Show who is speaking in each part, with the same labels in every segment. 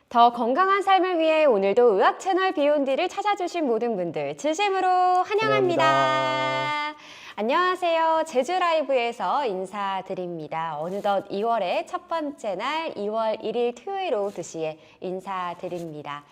Speaker 1: 더 건강한 삶을 위해 오늘도 의학 채널 비욘디를 찾아주신 모든 분들 진심으로 환영합니다. 안녕하세요. 제주 라이브에서 인사드립니다. 어느덧 2월의 첫 번째 날 2월 1일 토요일 오후 2시에 인사드립니다.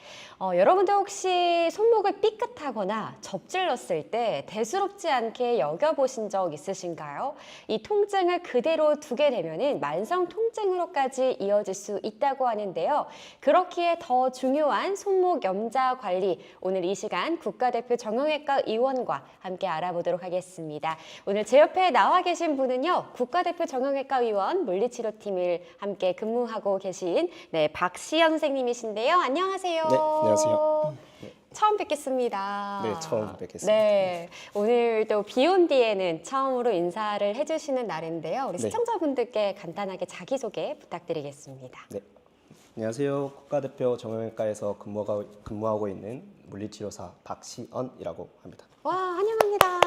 Speaker 1: 여러분도 혹시 손목을 삐끗하거나 접질렀을 때 대수롭지 않게 여겨보신 적 있으신가요? 이 통증을 그대로 두게 되면 만성 통증으로까지 이어질 수 있다고 하는데요. 그렇기에 더 중요한 손목 염좌 관리, 오늘 이 시간 국가대표 정형외과 의원과 함께 알아보도록 하겠습니다. 오늘 제 옆에 나와 계신 분은요, 국가대표 정형외과 의원 물리치료팀을 함께 근무하고 계신 박시현 선생님이신데요. 안녕하세요.
Speaker 2: 네, 안녕하세요.
Speaker 1: 처음 뵙겠습니다.
Speaker 2: 네, 처음 뵙겠습니다.
Speaker 1: 네, 오늘 또 비욘디에는 처음으로 인사를 해주시는 날인데요. 우리
Speaker 2: 네.
Speaker 1: 시청자분들께 간단하게 자기소개 부탁드리겠습니다.
Speaker 2: 네, 안녕하세요. 국가대표 정형외과에서 근무하고 있는 물리치료사 박시언이라고 합니다.
Speaker 1: 와, 환영합니다.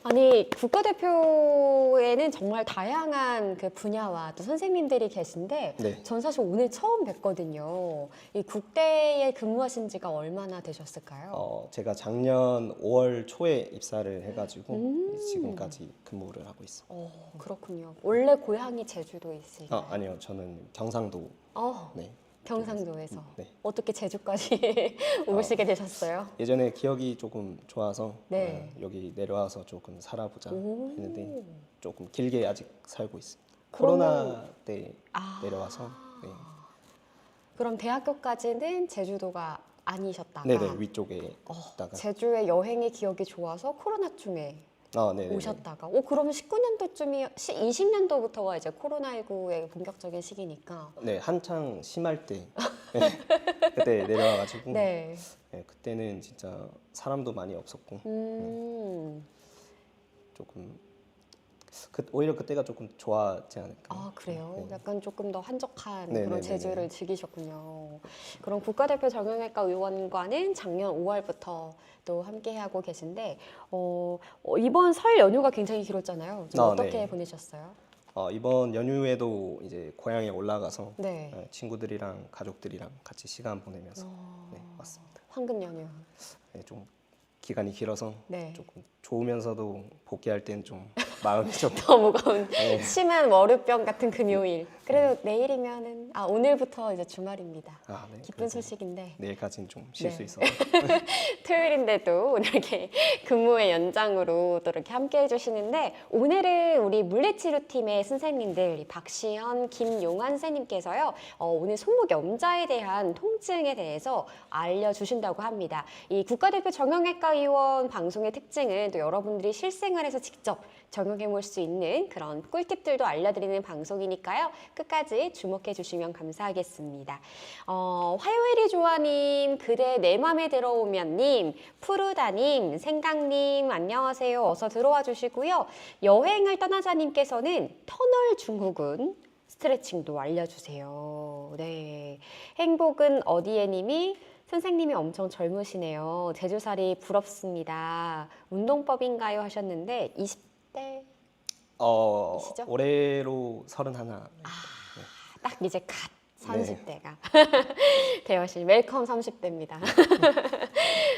Speaker 1: 아니, 국가대표에는 정말 다양한 그 분야와 또 선생님들이 계신데
Speaker 2: 네.
Speaker 1: 전 사실 오늘 처음 뵀거든요. 이 국대에 근무하신 지가 얼마나 되셨을까요?
Speaker 2: 제가 작년 5월 초에 입사를 해가지고 지금까지 근무를 하고 있습니다.
Speaker 1: 그렇군요. 원래 고향이 제주도에 있으신가요?
Speaker 2: 아니요, 저는 경상도. 네.
Speaker 1: 경상도에서.
Speaker 2: 네.
Speaker 1: 어떻게 제주까지 오시게 되셨어요?
Speaker 2: 예전에 기억이 조금 좋아서
Speaker 1: 네.
Speaker 2: 여기 내려와서 조금 살아보자
Speaker 1: 오.
Speaker 2: 했는데 조금 길게 아직 살고 있습니다.
Speaker 1: 그러면-
Speaker 2: 코로나 때 내려와서. 네.
Speaker 1: 그럼 대학교까지는 제주도가 아니셨다가
Speaker 2: 네네, 위쪽에 있다가.
Speaker 1: 제주의 여행의 기억이 좋아서 코로나 중에
Speaker 2: 네네.
Speaker 1: 오셨다가 그러면 19년도쯤이 20년도부터가 이제 코로나19의 본격적인 시기니까
Speaker 2: 네, 한창 심할 때 그때 내려와가지고
Speaker 1: 네.
Speaker 2: 그때는 진짜 사람도 많이 없었고 조금 오히려 그때가 조금 좋았지 않을까.
Speaker 1: 아, 그래요?
Speaker 2: 네.
Speaker 1: 약간 조금 더 한적한
Speaker 2: 네네네네.
Speaker 1: 그런 제주를 즐기셨군요. 그럼 국가대표 정형외과 의원과는 작년 5월부터 또 함께하고 계신데 이번 설 연휴가 굉장히 길었잖아요. 좀 어떻게
Speaker 2: 네.
Speaker 1: 보내셨어요?
Speaker 2: 이번 연휴에도 이제 고향에 올라가서
Speaker 1: 네.
Speaker 2: 친구들이랑 가족들이랑 같이 시간 보내면서 왔습니다.
Speaker 1: 황금 연휴.
Speaker 2: 좀 기간이 길어서
Speaker 1: 네.
Speaker 2: 조금 좋으면서도 복귀할 땐 좀 마음이 좀
Speaker 1: 더 무거운
Speaker 2: 네.
Speaker 1: 심한 월요병 같은 금요일. 그래도 내일이면은 오늘부터 이제 주말입니다.
Speaker 2: 네,
Speaker 1: 기쁜
Speaker 2: 그래도
Speaker 1: 소식인데
Speaker 2: 내일까지는 좀 쉴 수
Speaker 1: 네.
Speaker 2: 있어서.
Speaker 1: 토요일인데도 오늘 이렇게 근무의 연장으로 또 이렇게 함께 해주시는데 오늘은 우리 물리치료팀의 선생님들 박시현, 김용환 선생님께서요 오늘 손목 염좌에 대한 통증에 대해서 알려주신다고 합니다. 이 국가대표 정형외과 의원 방송의 특징은 또 여러분들이 실생활에서 직접 적용해 볼 수 있는 그런 꿀팁들도 알려드리는 방송이니까요. 끝까지 주목해 주시면 감사하겠습니다. 화요일이 좋아님, 그대 내 맘에 들어오면님, 푸르다님, 생강님 안녕하세요. 어서 들어와 주시고요. 여행을 떠나자님께서는 터널 증후군 스트레칭도 알려주세요. 네, 행복은 어디에 님이 선생님이 엄청 젊으시네요. 제주살이 부럽습니다. 운동법인가요? 하셨는데 20대 이시죠?
Speaker 2: 올해로 31.
Speaker 1: 딱 이제 갓 30대가 되어신 웰컴 30대입니다.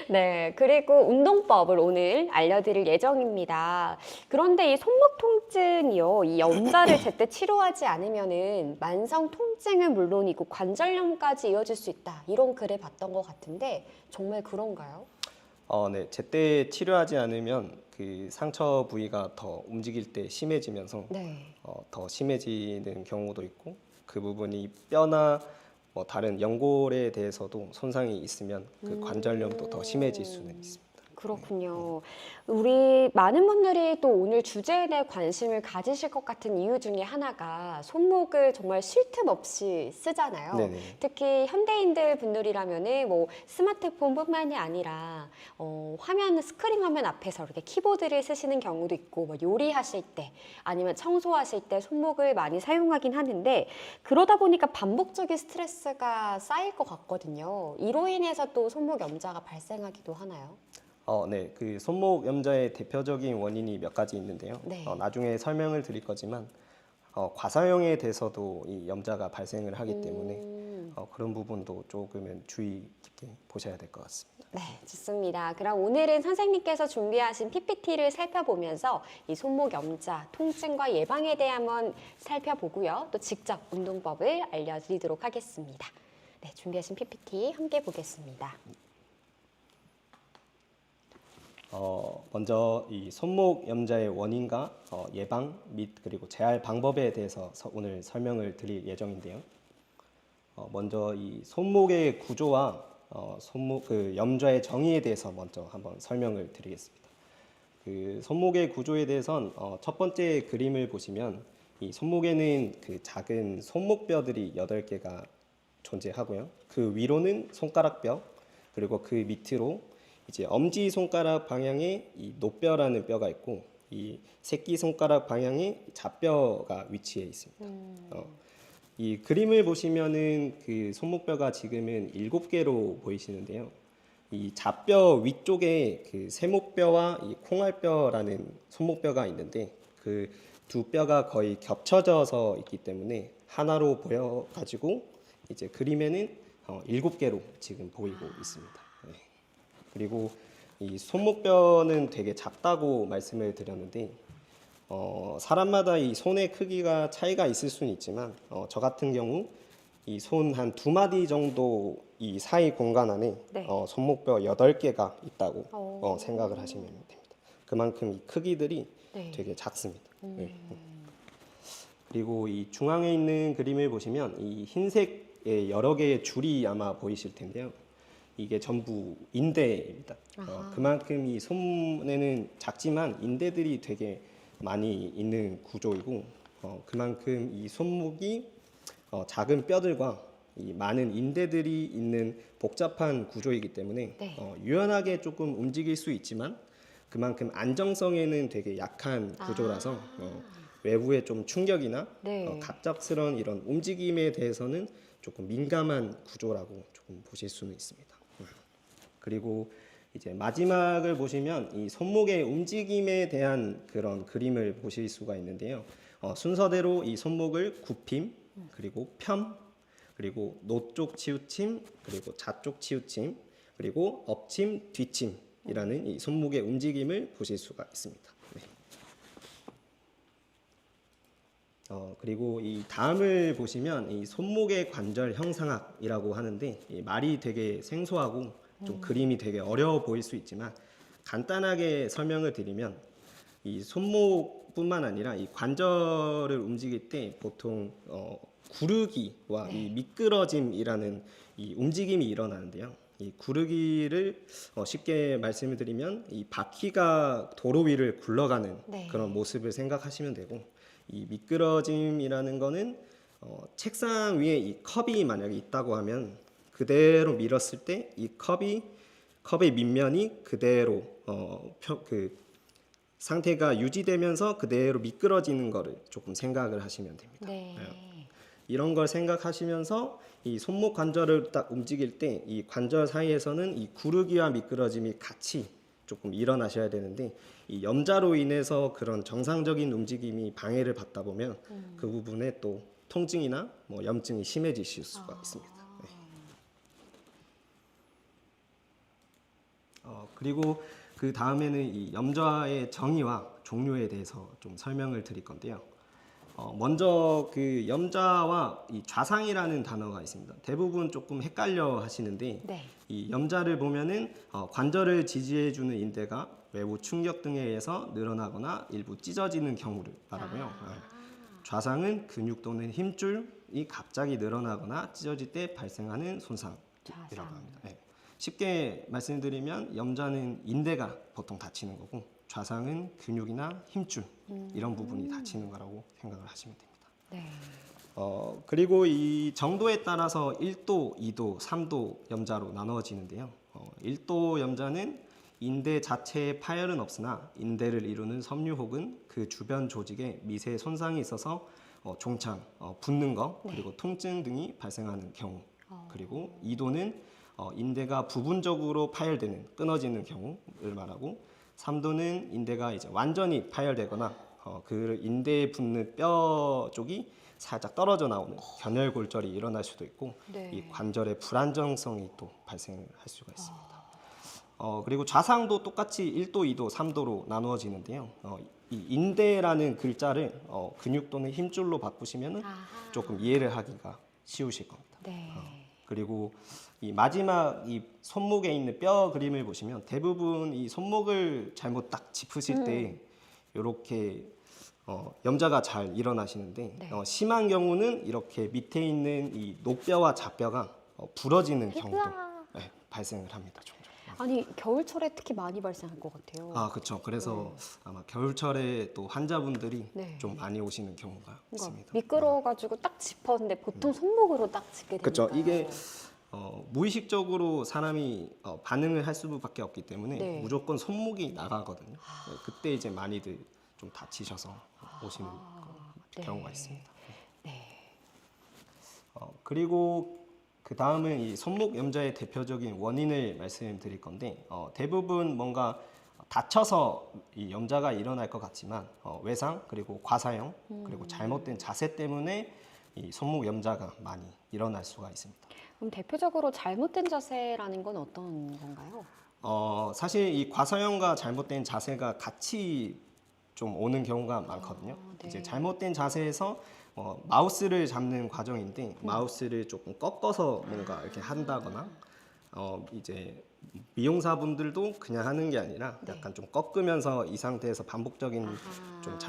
Speaker 1: 네, 그리고 운동법을 오늘 알려드릴 예정입니다. 그런데 이 손목 통증이요, 이 염좌를 제때 치료하지 않으면은 만성 통증은 물론이고 관절염까지 이어질 수 있다. 이런 글을 봤던 것 같은데 정말 그런가요?
Speaker 2: 네, 제때 치료하지 않으면 그 상처 부위가 더 움직일 때 심해지면서
Speaker 1: 네.
Speaker 2: 더 심해지는 경우도 있고 그 부분이 뼈나 뭐 다른 연골에 대해서도 손상이 있으면 그 관절염도 더 심해질 수는 있습니다.
Speaker 1: 그렇군요. 우리 많은 분들이 또 오늘 주제에 대해 관심을 가지실 것 같은 이유 중에 하나가 손목을 정말 쉴 틈 없이 쓰잖아요.
Speaker 2: 네네.
Speaker 1: 특히 현대인들 분들이라면은 뭐 스마트폰뿐만이 아니라 스크린 화면 앞에서 이렇게 키보드를 쓰시는 경우도 있고 뭐 요리하실 때 아니면 청소하실 때 손목을 많이 사용하긴 하는데 그러다 보니까 반복적인 스트레스가 쌓일 것 같거든요. 이로 인해서 또 손목 염좌가 발생하기도 하나요?
Speaker 2: 네, 그 손목 염좌의 대표적인 원인이 몇 가지 있는데요.
Speaker 1: 네.
Speaker 2: 나중에 설명을 드릴 거지만 과사용에 대해서도 이 염좌가 발생을 하기 때문에 그런 부분도 조금은 주의 깊게 보셔야 될 것 같습니다.
Speaker 1: 네, 좋습니다. 그럼 오늘은 선생님께서 준비하신 PPT를 살펴보면서 이 손목 염자, 통증과 예방에 대해 한번 살펴보고요. 또 직접 운동법을 알려드리도록 하겠습니다. 네, 준비하신 PPT 함께 보겠습니다.
Speaker 2: 먼저 이 손목 염자의 원인과 예방 및 그리고 재활 방법에 대해서 오늘 설명을 드릴 예정인데요. 먼저 이 손목의 구조와 손목 그 염좌의 정의에 대해서 먼저 한번 설명을 드리겠습니다. 그 손목의 구조에 대해선 첫 번째 그림을 보시면 이 손목에는 그 작은 손목뼈들이 8개가 존재하고요. 그 위로는 손가락뼈, 그리고 그 밑으로 이제 엄지 손가락 방향에 이 노뼈라는 뼈가 있고 이 새끼 손가락 방향에 잡뼈가 위치해 있습니다. 이 그림을 보시면은 그 손목뼈가 지금은 7개로 보이시는데요. 이 잡뼈 위쪽에 그 세목뼈와 이 콩알뼈라는 손목뼈가 있는데 그 두 뼈가 거의 겹쳐져서 있기 때문에 하나로 보여 가지고 이제 그림에는 7개로 지금 보이고 있습니다. 네. 그리고 이 손목뼈는 되게 작다고 말씀을 드렸는데 사람마다 이 손의 크기가 차이가 있을 수는 있지만 저 같은 경우 이 손 한 2마디 정도 이 사이 공간 안에
Speaker 1: 네.
Speaker 2: 손목뼈 8개가 있다고 생각을 하시면 됩니다. 그만큼 이 크기들이
Speaker 1: 네.
Speaker 2: 되게 작습니다. 네. 그리고 이 중앙에 있는 그림을 보시면 이 흰색의 여러 개의 줄이 아마 보이실 텐데요. 이게 전부 인대입니다. 그만큼 이 손에는 작지만 인대들이 되게 많이 있는 구조이고 그만큼 이 손목이 작은 뼈들과 이 많은 인대들이 있는 복잡한 구조이기 때문에
Speaker 1: 네.
Speaker 2: 유연하게 조금 움직일 수 있지만 그만큼 안정성에는 되게 약한 구조라서 외부의 좀 충격이나
Speaker 1: 네.
Speaker 2: 갑작스러운 이런 움직임에 대해서는 조금 민감한 구조라고 조금 보실 수는 있습니다. 그리고 이제 마지막을 보시면 이 손목의 움직임에 대한 그런 그림을 보실 수가 있는데요. 순서대로 이 손목을 굽힘, 그리고 펴, 그리고 노쪽 치우침, 그리고 좌쪽 치우침, 그리고 엎침, 뒤침이라는 이 손목의 움직임을 보실 수가 있습니다. 네. 그리고 이 다음을 보시면 이 손목의 관절 형상학이라고 하는데 이 말이 되게 생소하고 좀 그림이 되게 어려워 보일 수 있지만 간단하게 설명을 드리면 이 손목뿐만 아니라 이 관절을 움직일 때 보통 구르기와 이 미끄러짐이라는 이 움직임이 일어나는데요. 이 구르기를 쉽게 말씀을 드리면 이 바퀴가 도로 위를 굴러가는
Speaker 1: 네.
Speaker 2: 그런 모습을 생각하시면 되고 이 미끄러짐이라는 거는 책상 위에 이 컵이 만약에 있다고 하면 그대로 밀었을 때 이 컵의 밑면이 그대로 그 상태가 유지되면서 그대로 미끄러지는 거를 조금 생각을 하시면 됩니다.
Speaker 1: 네.
Speaker 2: 이런 걸 생각하시면서 이 손목 관절을 딱 움직일 때 이 관절 사이에서는 이 구르기와 미끄러짐이 같이 조금 일어나셔야 되는데 이 염자로 인해서 그런 정상적인 움직임이 방해를 받다 보면 그 부분에 또 통증이나 뭐 염증이 심해지실 수가 있습니다. 네. 그리고 그 다음에는 이 염좌의 정의와 종류에 대해서 좀 설명을 드릴 건데요. 먼저 그 염좌와 이 좌상이라는 단어가 있습니다. 대부분 조금 헷갈려 하시는데
Speaker 1: 네.
Speaker 2: 이 염좌를 보면은 관절을 지지해주는 인대가 외부 충격 등에 의해서 늘어나거나 일부 찢어지는 경우를 말하고요. 좌상은 근육 또는 힘줄이 갑자기 늘어나거나 찢어질 때 발생하는 손상이라고
Speaker 1: 좌상.
Speaker 2: 합니다. 네. 쉽게 말씀드리면 염좌는 인대가 보통 다치는 거고 좌상은 근육이나 힘줄 이런 부분이 다치는 거라고 생각을 하시면 됩니다.
Speaker 1: 네.
Speaker 2: 그리고 이 정도에 따라서 1도, 2도, 3도 염좌로 나누어지는데요. 1도 염좌는 인대 자체에 파열은 없으나 인대를 이루는 섬유 혹은 그 주변 조직에 미세 손상이 있어서 종창, 붓는 거, 그리고 통증 등이 발생하는 경우. 그리고 2도는 인대가 부분적으로 파열되는, 끊어지는 경우를 말하고 3도는 인대가 이제 완전히 파열되거나 그 인대에 붙는 뼈 쪽이 살짝 떨어져 나오는 견열골절이 일어날 수도 있고
Speaker 1: 네.
Speaker 2: 이 관절의 불안정성이 또 발생할 수가 있습니다. 그리고 좌상도 똑같이 1도, 2도, 3도로 나누어지는데요. 이 인대라는 글자를 근육 또는 힘줄로 바꾸시면
Speaker 1: 아하.
Speaker 2: 조금 이해를 하기가 쉬우실 겁니다.
Speaker 1: 네.
Speaker 2: 그리고 이 마지막 이 손목에 있는 뼈 그림을 보시면 대부분 이 손목을 잘못 딱 짚으실 때 이렇게 염자가 잘 일어나시는데
Speaker 1: 네.
Speaker 2: 심한 경우는 이렇게 밑에 있는 이 녹뼈와 좌뼈가 부러지는 경우도
Speaker 1: 으아.
Speaker 2: 네, 발생을 합니다. 종종.
Speaker 1: 아니 겨울철에 특히 많이 발생할 것 같아요.
Speaker 2: 아, 그렇죠. 그래서 아마 겨울철에 또 환자분들이
Speaker 1: 네.
Speaker 2: 좀 많이 오시는 경우가
Speaker 1: 그러니까
Speaker 2: 있습니다.
Speaker 1: 미끄러워가지고 딱 짚었는데 보통 손목으로 딱 짚게 되니까.
Speaker 2: 그렇죠. 이게 무의식적으로 사람이 반응을 할 수밖에 없기 때문에
Speaker 1: 네.
Speaker 2: 무조건 손목이 나가거든요. 네, 그때 이제 많이들 좀 다치셔서 오시는
Speaker 1: 네.
Speaker 2: 경우가 있습니다.
Speaker 1: 네.
Speaker 2: 그리고 그 다음은 이 손목 염좌의 대표적인 원인을 말씀드릴 건데 대부분 뭔가 다쳐서 이 염좌가 일어날 것 같지만 외상 그리고 과사형 그리고 잘못된 자세 때문에 이 손목 염좌가 많이 일어날 수가 있습니다.
Speaker 1: 그럼 대표적으로 잘못된 자세라는 건 어떤 건가요?
Speaker 2: 사실 이 과사형과 잘못된 자세가 같이 좀 오는 경우가 많거든요.
Speaker 1: 네.
Speaker 2: 이제 잘못된 자세에서 마우스를 잡는 과정인데 마우스를 조금 꺾어서 뭔가 이렇게 한다거나 이제 미용사분들도 그냥 하는 게 아니라
Speaker 1: 네.
Speaker 2: 약간 좀 꺾으면서 이 상태에서 반복적인
Speaker 1: 아하.
Speaker 2: 좀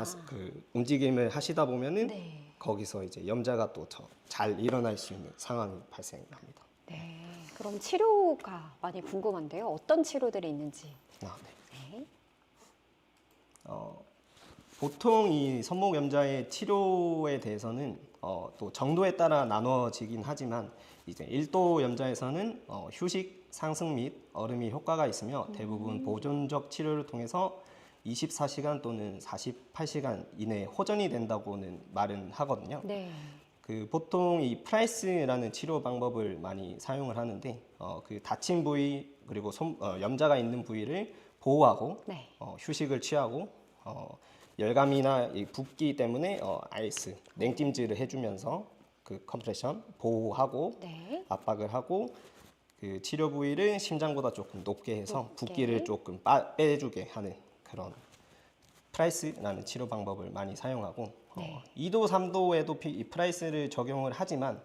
Speaker 2: 움직임을 하시다 보면은
Speaker 1: 네.
Speaker 2: 거기서 이제 염좌가 또 더 잘 일어날 수 있는 상황이 발생합니다.
Speaker 1: 네. 그럼 치료가 많이 궁금한데요. 어떤 치료들이 있는지.
Speaker 2: 네.
Speaker 1: 네.
Speaker 2: 보통 이 손목 염좌의 치료에 대해서는 또 정도에 따라 나눠지긴 하지만 이제 1도 염좌에서는 휴식, 상승 및 얼음이 효과가 있으며 대부분 보존적 치료를 통해서 24시간 또는 48시간 이내에 호전이 된다고는 말은 하거든요.
Speaker 1: 네.
Speaker 2: 그 보통 이 프라이스라는 치료 방법을 많이 사용을 하는데 그 다친 부위 그리고 염좌가 있는 부위를 보호하고
Speaker 1: 네.
Speaker 2: 휴식을 취하고 열감이나 이 붓기 때문에 아이스 냉찜질을 해주면서 그 컴프레션 보호하고
Speaker 1: 네.
Speaker 2: 압박을 하고 그 치료 부위를 심장보다 조금 높게 해서
Speaker 1: 높게.
Speaker 2: 붓기를 조금 빼주게 하는 그런 프라이스라는 치료 방법을 많이 사용하고
Speaker 1: 네.
Speaker 2: 2도, 3도에도 이 프라이스를 적용을 하지만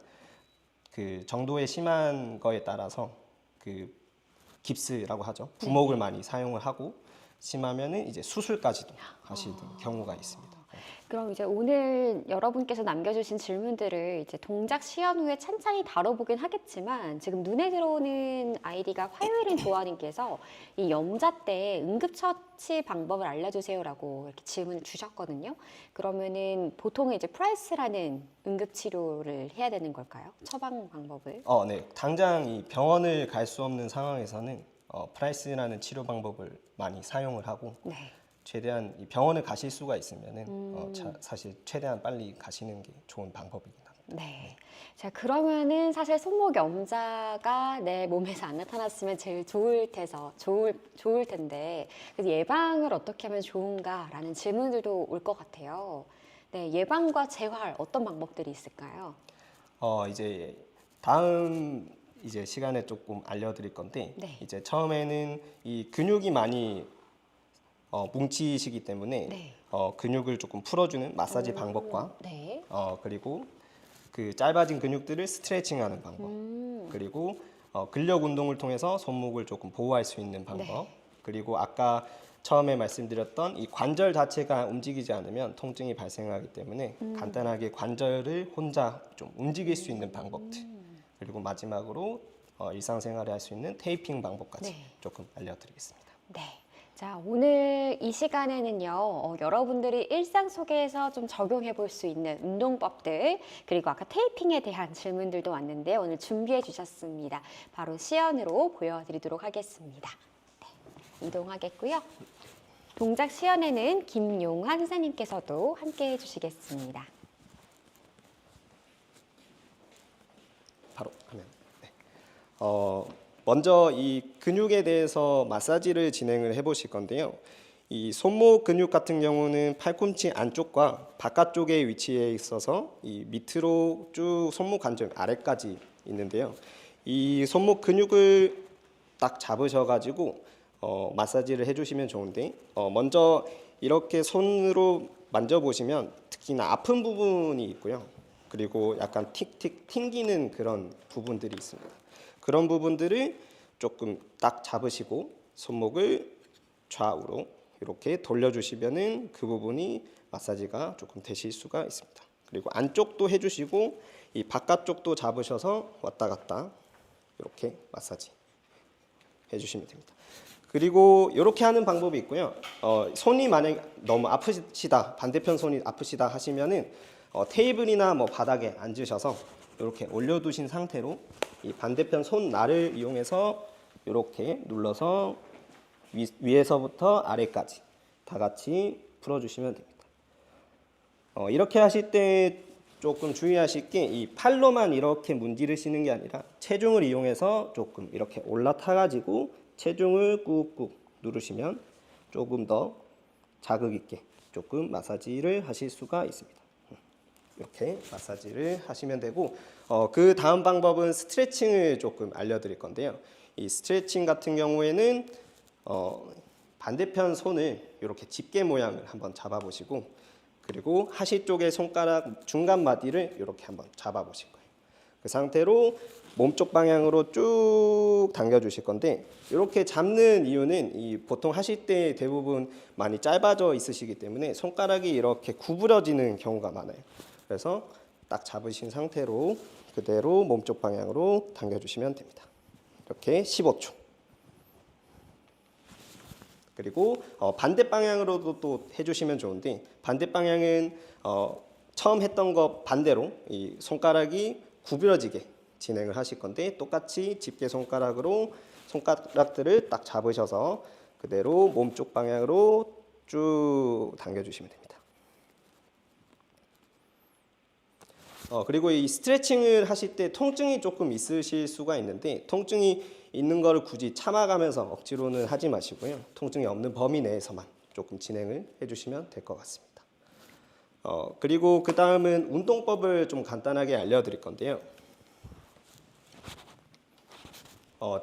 Speaker 2: 그 정도의 심한 거에 따라서 그 깁스라고 하죠. 부목을 많이 사용을 하고 심하면은 이제 수술까지도 하시는 경우가 있습니다.
Speaker 1: 그럼 이제 오늘 여러분께서 남겨주신 질문들을 이제 동작 시연 후에 찬찬히 다뤄보긴 하겠지만 지금 눈에 들어오는 아이디가 화요일은 조아님께서 이 염좌 때 응급처치 방법을 알려주세요라고 이렇게 질문을 주셨거든요. 그러면은 보통은 이제 프라이스라는 응급치료를 해야 되는 걸까요? 처방 방법을?
Speaker 2: 네. 당장 이 병원을 갈 수 없는 상황에서는 프라이스라는 치료 방법을 많이 사용을 하고
Speaker 1: 네.
Speaker 2: 최대한 이 병원을 가실 수가 있으면은 사실 최대한 빨리 가시는 게 좋은 방법이긴 합니다.
Speaker 1: 네. 자, 그러면은 사실 손목 염좌가 내 몸에서 안 나타났으면 제일 좋을 텐데, 그래서 예방을 어떻게 하면 좋은가라는 질문들도 올 것 같아요. 네, 예방과 재활 어떤 방법들이 있을까요?
Speaker 2: 이제 다음 이제 시간에 조금 알려드릴 건데
Speaker 1: 네.
Speaker 2: 이제 처음에는 이 근육이 많이 뭉치시기 때문에
Speaker 1: 네.
Speaker 2: 근육을 조금 풀어주는 마사지 방법과
Speaker 1: 네.
Speaker 2: 그리고 그 짧아진 근육들을 스트레칭하는 방법 그리고 근력 운동을 통해서 손목을 조금 보호할 수 있는 방법
Speaker 1: 네.
Speaker 2: 그리고 아까 처음에 말씀드렸던 이 관절 자체가 움직이지 않으면 통증이 발생하기 때문에 간단하게 관절을 혼자 좀 움직일 수 있는 방법들 그리고 마지막으로 일상생활에 할 수 있는 테이핑 방법까지
Speaker 1: 네.
Speaker 2: 조금 알려드리겠습니다.
Speaker 1: 네. 자, 오늘 이 시간에는요, 여러분들이 일상 속에서 좀 적용해 볼 수 있는 운동법들, 그리고 아까 테이핑에 대한 질문들도 왔는데 오늘 준비해 주셨습니다. 바로 시연으로 보여드리도록 하겠습니다. 네, 이동하겠고요. 동작 시연에는 김용환 선생님께서도 함께 해주시겠습니다.
Speaker 2: 바로 하면. 네. 먼저 이 근육에 대해서 마사지를 진행을 해보실 건데요. 이 손목 근육 같은 경우는 팔꿈치 안쪽과 바깥쪽에 위치해 있어서 이 밑으로 쭉 손목 관절 아래까지 있는데요. 이 손목 근육을 딱 잡으셔가지고 마사지를 해주시면 좋은데 먼저 이렇게 손으로 만져보시면 특히나 아픈 부분이 있고요. 그리고 약간 틱틱 튕기는 그런 부분들이 있습니다. 그런 부분들을 조금 딱 잡으시고 손목을 좌우로 이렇게 돌려주시면은 그 부분이 마사지가 조금 되실 수가 있습니다. 그리고 안쪽도 해주시고 이 바깥쪽도 잡으셔서 왔다 갔다 이렇게 마사지 해주시면 됩니다. 그리고 이렇게 하는 방법이 있고요. 손이 만약 너무 아프시다, 반대편 손이 아프시다 하시면은 테이블이나 뭐 바닥에 앉으셔서 이렇게 올려두신 상태로 이 반대편 손날을 이용해서 이렇게 눌러서 위에서부터 아래까지 다 같이 풀어주시면 됩니다. 이렇게 하실 때 조금 주의하실 게 이 팔로만 이렇게 문지르시는 게 아니라 체중을 이용해서 조금 이렇게 올라타가지고 체중을 꾹꾹 누르시면 조금 더 자극 있게 조금 마사지를 하실 수가 있습니다. 이렇게 마사지를 하시면 되고 그 다음 방법은 스트레칭을 조금 알려드릴 건데요. 이 스트레칭 같은 경우에는 반대편 손을 이렇게 집게 모양을 한번 잡아보시고 그리고 하시 쪽의 손가락 중간 마디를 이렇게 한번 잡아보실 거예요. 그 상태로 몸쪽 방향으로 쭉 당겨주실 건데 이렇게 잡는 이유는 이 보통 하실 때 대부분 많이 짧아져 있으시기 때문에 손가락이 이렇게 구부러지는 경우가 많아요. 그래서 딱 잡으신 상태로 그대로 몸쪽 방향으로 당겨주시면 됩니다. 이렇게 15초. 그리고 반대 방향으로도 또 해주시면 좋은데 반대 방향은 처음 했던 것 반대로 이 손가락이 구부러지게 진행을 하실 건데 똑같이 집게 손가락으로 손가락들을 딱 잡으셔서 그대로 몸쪽 방향으로 쭉 당겨주시면 됩니다. 그리고 이 스트레칭을 하실 때 통증이 조금 있으실 수가 있는데 통증이 있는 거를 굳이 참아가면서 억지로는 하지 마시고요. 통증이 없는 범위 내에서만 조금 진행을 해주시면 될 것 같습니다. 그리고 그 다음은 운동법을 좀 간단하게 알려드릴 건데요.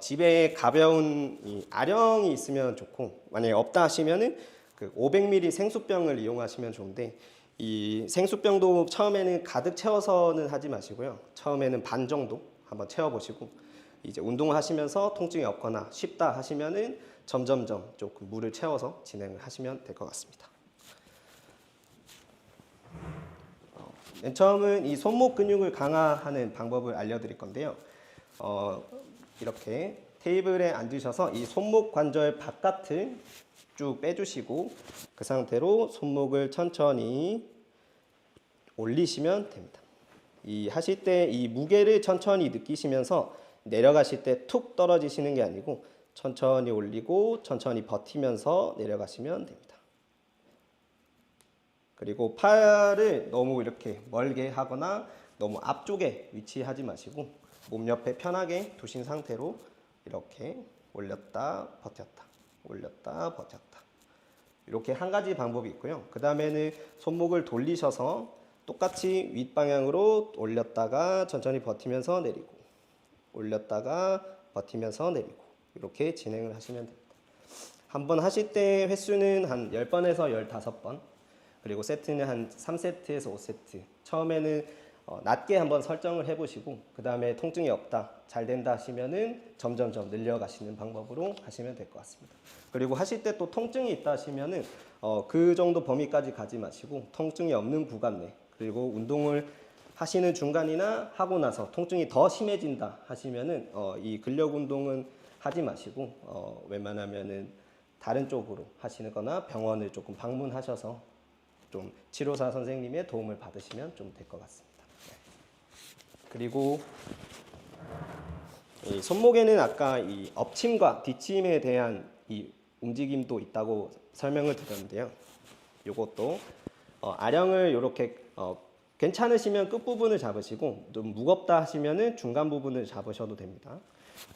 Speaker 2: 집에 가벼운 이 아령이 있으면 좋고 만약에 없다 하시면은 그 500ml 생수병을 이용하시면 좋은데 이 생수병도 처음에는 가득 채워서는 하지 마시고요. 처음에는 반 정도 한번 채워보시고 이제 운동을 하시면서 통증이 없거나 쉽다 하시면은 점점점 조금 물을 채워서 진행을 하시면 될 것 같습니다. 맨 처음은 이 손목 근육을 강화하는 방법을 알려드릴 건데요. 이렇게 테이블에 앉으셔서 이 손목 관절 바깥을 쭉 빼주시고 그 상태로 손목을 천천히 올리시면 됩니다. 이 하실 때 이 무게를 천천히 느끼시면서 내려가실 때 툭 떨어지시는 게 아니고 천천히 올리고 천천히 버티면서 내려가시면 됩니다. 그리고 팔을 너무 이렇게 멀게 하거나 너무 앞쪽에 위치하지 마시고 몸 옆에 편하게 두신 상태로 이렇게 올렸다 버텼다 올렸다 버텼다 이렇게 한 가지 방법이 있고요. 그 다음에는 손목을 돌리셔서 똑같이 윗방향으로 올렸다가 천천히 버티면서 내리고 올렸다가 버티면서 내리고 이렇게 진행을 하시면 됩니다. 한번 하실 때 횟수는 한 10번에서 15번 그리고 세트는 한 3세트에서 5세트 처음에는 낮게 한번 설정을 해보시고 그 다음에 통증이 없다 잘 된다 하시면은 점점점 늘려가시는 방법으로 하시면 될 것 같습니다. 그리고 하실 때 또 통증이 있다 하시면은 그 정도 범위까지 가지 마시고 통증이 없는 구간 내 그리고 운동을 하시는 중간이나 하고 나서 통증이 더 심해진다 하시면은 이 근력 운동은 하지 마시고 웬만하면은 다른 쪽으로 하시는 거나 병원을 조금 방문하셔서 좀 치료사 선생님의 도움을 받으시면 좀 될 것 같습니다. 그리고 이 손목에는 아까 이 엎침과 뒷침에 대한 이 움직임도 있다고 설명을 드렸는데요. 요것도 아령을 이렇게 괜찮으시면 끝부분을 잡으시고 좀 무겁다 하시면은 중간 부분을 잡으셔도 됩니다.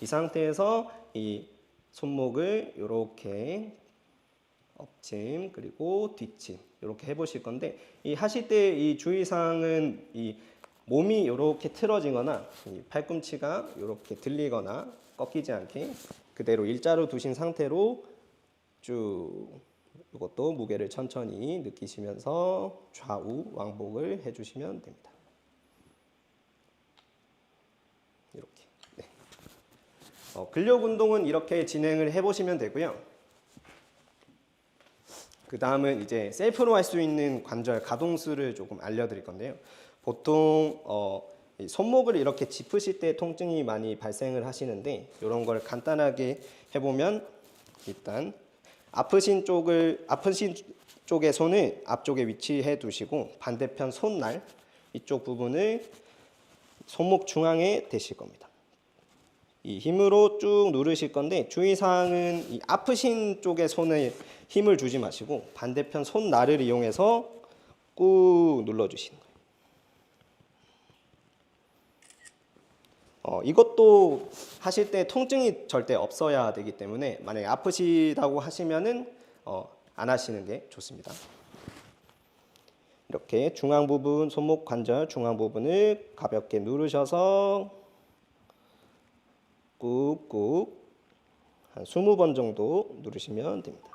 Speaker 2: 이 상태에서 이 손목을 이렇게 엎침 그리고 뒷침 이렇게 해보실 건데 이 하실 때 이 주의사항은 이 몸이 이렇게 틀어지거나 이 팔꿈치가 이렇게 들리거나 꺾이지 않게 그대로 일자로 두신 상태로 쭉 이것도 무게를 천천히 느끼시면서 좌우 왕복을 해주시면 됩니다. 이렇게. 네. 근력 운동은 이렇게 진행을 해보시면 되고요. 그 다음은 이제 셀프로 할 수 있는 관절 가동수를 조금 알려드릴 건데요. 보통 이 손목을 이렇게 짚으실 때 통증이 많이 발생을 하시는데 이런 걸 간단하게 해보면 일단 아프신 쪽의 손을 앞쪽에 위치해 두시고 반대편 손날 이쪽 부분을 손목 중앙에 대실 겁니다. 이 힘으로 쭉 누르실 건데 주의사항은 이 아프신 쪽의 손에 힘을 주지 마시고 반대편 손날을 이용해서 꾹 눌러주시는 거예요. 이것도 하실 때 통증이 절대 없어야 되기 때문에 만약에 아프시다고 하시면은 안 하시는 게 좋습니다. 이렇게 중앙 부분, 손목 관절 중앙 부분을 가볍게 누르셔서 꾹꾹 한 20번 정도 누르시면 됩니다.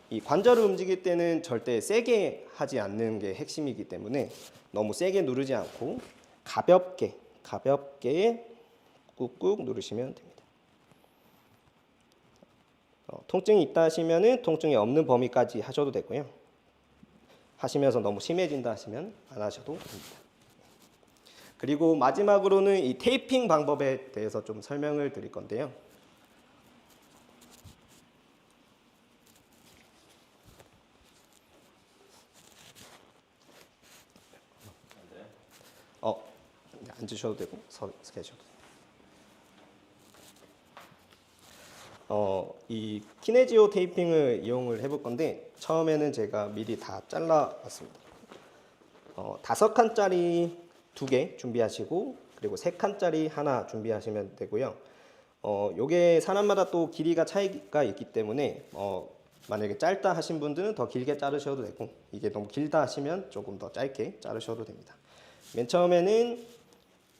Speaker 2: 이 관절을 움직일 때는 절대 세게 하지 않는 게 핵심이기 때문에 너무 세게 누르지 않고 가볍게 꾹꾹 누르시면 됩니다. 통증이 있다 하시면은 통증이 없는 범위까지 하셔도 되고요. 하시면서 너무 심해진다 하시면 안 하셔도 됩니다. 그리고 마지막으로는 이 테이핑 방법에 대해서 좀 설명을 드릴 건데요. 앉으셔도 되고 서 계셔도 돼요. 이 키네지오 테이핑을 이용을 해볼 건데 처음에는 제가 미리 다 잘라왔습니다. 5칸짜리 2개 준비하시고 그리고 3칸짜리 하나 준비하시면 되고요. 요게 사람마다 또 길이가 차이가 있기 때문에 만약에 짧다 하신 분들은 더 길게 자르셔도 되고 이게 너무 길다 하시면 조금 더 짧게 자르셔도 됩니다. 맨 처음에는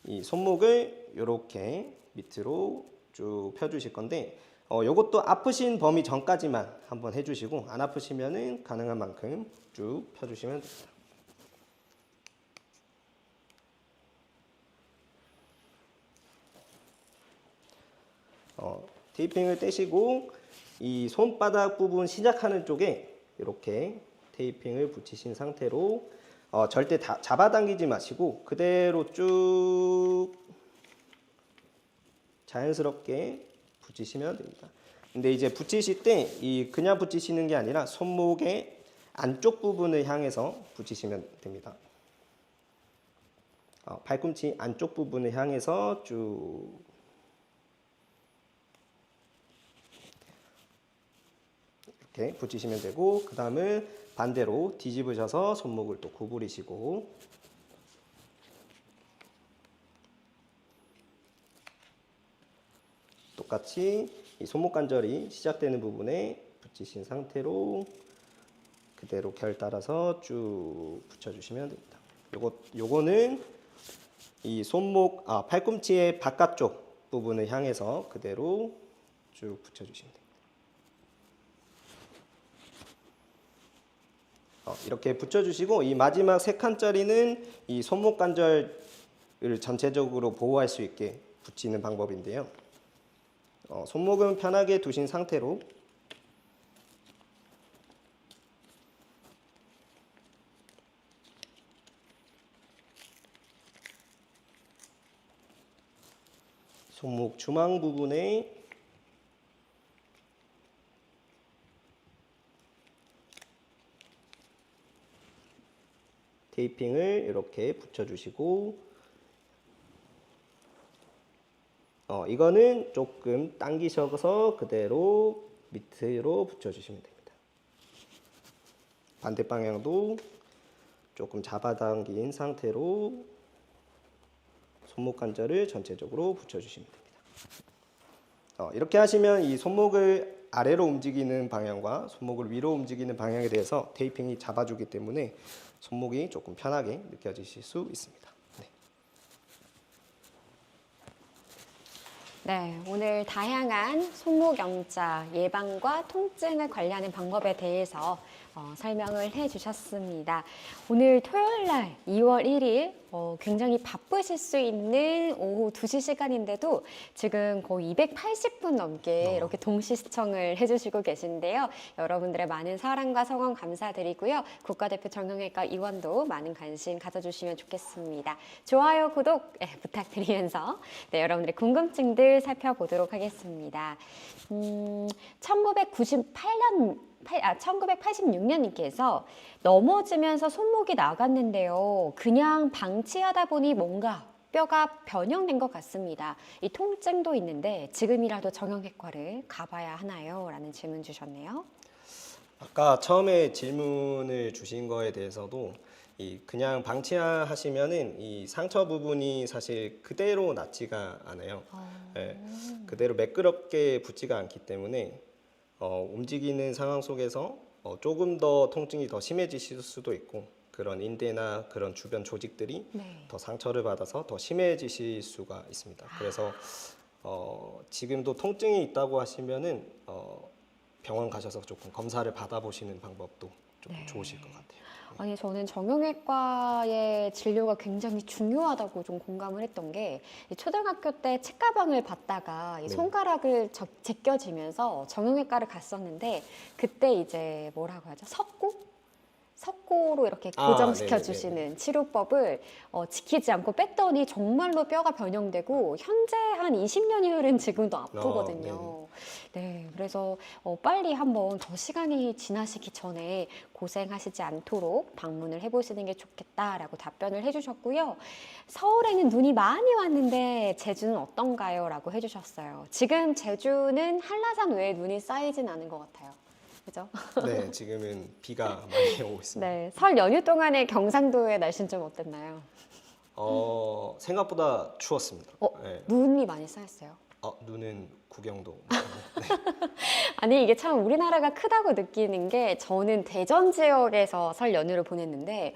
Speaker 2: 이 손목을 이렇게 밑으로 쭉 펴주실 건데 요것도 아프신 범위 전까지만 한번 해주시고 안 아프시면은 가능한 만큼 쭉 펴주시면 됩니다. 테이핑을 떼시고 이 손바닥 부분 시작하는 쪽에 이렇게 테이핑을 붙이신 상태로 절대 다 잡아당기지 마시고 그대로 쭉 자연스럽게 붙이시면 됩니다. 근데 이제 붙이실 때 이 그냥 붙이시는 게 아니라 손목의 안쪽 부분을 향해서 붙이시면 됩니다. 팔꿈치 안쪽 부분을 향해서 쭉 이렇게 붙이시면 되고 그 다음에 반대로 뒤집으셔서 손목을 또 구부리시고 똑같이 이 손목 관절이 시작되는 부분에 붙이신 상태로 그대로 결 따라서 쭉 붙여주시면 됩니다. 요거는 이 손목 팔꿈치의 바깥쪽 부분을 향해서 그대로 쭉 붙여주시면 됩니다. 이렇게 붙여주시고 이 마지막 3칸짜리는 이 손목 관절을 전체적으로 보호할 수 있게 붙이는 방법인데요. 손목은 편하게 두신 상태로 손목 중앙 부분에 테이핑을 이렇게 붙여주시고 이거는 조금 당기셔서 그대로 밑으로 붙여주시면 됩니다. 반대 방향도 조금 잡아당긴 상태로 손목 관절을 전체적으로 붙여주시면 됩니다. 이렇게 하시면 이 손목을 아래로 움직이는 방향과 손목을 위로 움직이는 방향에 대해서 테이핑이 잡아주기 때문에 손목이 조금 편하게 느껴지실 수 있습니다. 네.
Speaker 1: 네, 오늘 다양한 손목 염자 예방과 통증을 관리하는 방법에 대해서 설명을 해주셨습니다. 오늘 토요일 날 2월 1일 굉장히 바쁘실 수 있는 오후 2시 시간인데도 지금 거의 280분 넘게 이렇게 동시 시청을 해주시고 계신데요. 여러분들의 많은 사랑과 성원 감사드리고요. 국가대표 정형외과 의원도 많은 관심 가져주시면 좋겠습니다. 좋아요, 구독 부탁드리면서 여러분들의 궁금증들 살펴보도록 하겠습니다. 1986년님께서 넘어지면서 손목이 나갔는데요. 그냥 방치하다 보니 뭔가 뼈가 변형된 것 같습니다. 이 통증도 있는데 지금이라도 정형외과를 가봐야 하나요? 라는 질문 주셨네요.
Speaker 2: 아까 처음에 질문을 주신 거에 대해서도 그냥 방치하시면은 이 상처 부분이 사실 그대로 낫지가 않아요. 네, 그대로 매끄럽게 붙지가 않기 때문에 움직이는 상황 속에서 조금 더 통증이 더 심해지실 수도 있고 그런 인대나 그런 주변 조직들이 더 상처를 받아서 더 심해지실 수가 있습니다. 그래서 지금도 통증이 있다고 하시면은 병원 가셔서 조금 검사를 받아보시는 방법도 좀 좋으실 것 같아요.
Speaker 1: 아니, 저는 정형외과의 진료가 굉장히 중요하다고 좀 공감을 했던 게 초등학교 때 책가방을 받다가 이 손가락을 제껴지면서 정형외과를 갔었는데 그때 이제 뭐라고 하죠? 석고로 이렇게 고정시켜 주시는 치료법을 지키지 않고 뺐더니 정말로 뼈가 변형되고 현재 한 20년이 흐른 지금도 아프거든요. 네, 그래서 빨리 한번 더 시간이 지나시기 전에 고생하시지 않도록 방문을 해보시는 게 좋겠다라고 답변을 해주셨고요. 서울에는 눈이 많이 왔는데 제주는 어떤가요? 라고 해주셨어요. 지금 제주는 한라산 외에 눈이 쌓이진 않은 것 같아요. 그죠?
Speaker 2: 네, 지금은 비가 많이 오고 있습니다.
Speaker 1: 네, 설 연휴 동안에 경상도의 날씨는 좀 어땠나요?
Speaker 2: 생각보다 추웠습니다. 네.
Speaker 1: 눈이 많이 쌓였어요.
Speaker 2: 눈은 구경도.
Speaker 1: 아니, 이게 참 우리나라가 크다고 느끼는 게 저는 대전 지역에서 설 연휴를 보냈는데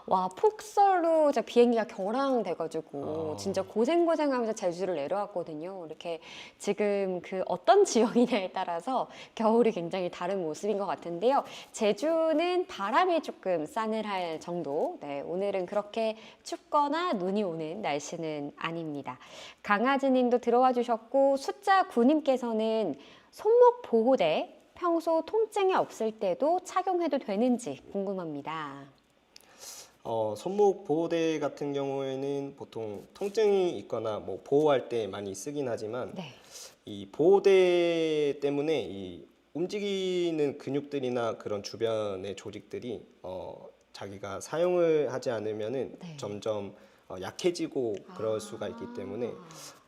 Speaker 1: 와, 폭설로 진짜 비행기가 결항돼가지고 진짜 고생하면서 제주를 내려왔거든요. 이렇게 지금 그 어떤 지역이냐에 따라서 겨울이 굉장히 다른 모습인 것 같은데요. 제주는 바람이 조금 싸늘할 정도. 네, 오늘은 그렇게 춥거나 눈이 오는 날씨는 아닙니다. 강아지님도 들어와 주셨고 숫자 9님께서는 손목 보호대 평소 통증이 없을 때도 착용해도 되는지 궁금합니다.
Speaker 2: 손목 보호대 같은 경우에는 보통 통증이 있거나 뭐 보호할 때 많이 쓰긴 하지만 이 보호대 때문에 이 움직이는 근육들이나 그런 주변의 조직들이 자기가 사용을 하지 않으면은 점점 약해지고 그럴 수가 있기 때문에